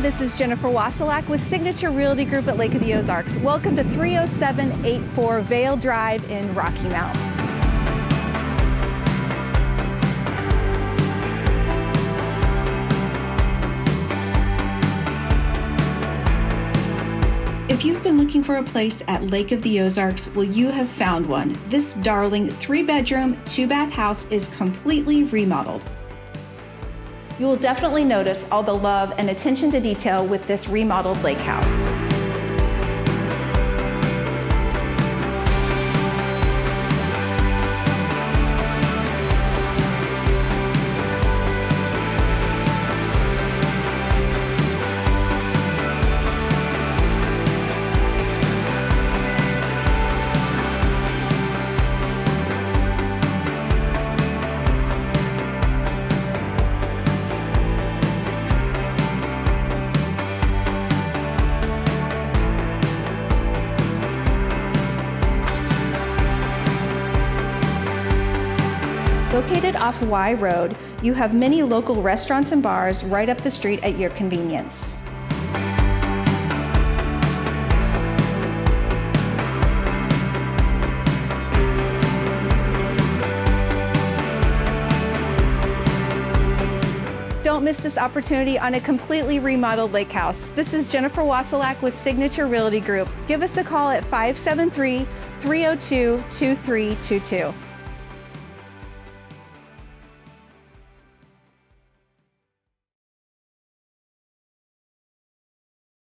this is Jennifer Wasilak with Signature Realty Group at Lake of the Ozarks. Welcome to 30784 Vale Drive in Rocky Mount. If you've been looking for a place at Lake of the Ozarks, well, you have found one. This darling 3-bedroom, 2-bath house is completely remodeled. You will definitely notice all the love and attention to detail with this remodeled lake house. Located off Y Road, you have many local restaurants and bars right up the street at your convenience. Don't miss this opportunity on a completely remodeled lake house. This is Jennifer Wasilak with Signature Realty Group. Give us a call at 573-302-2322.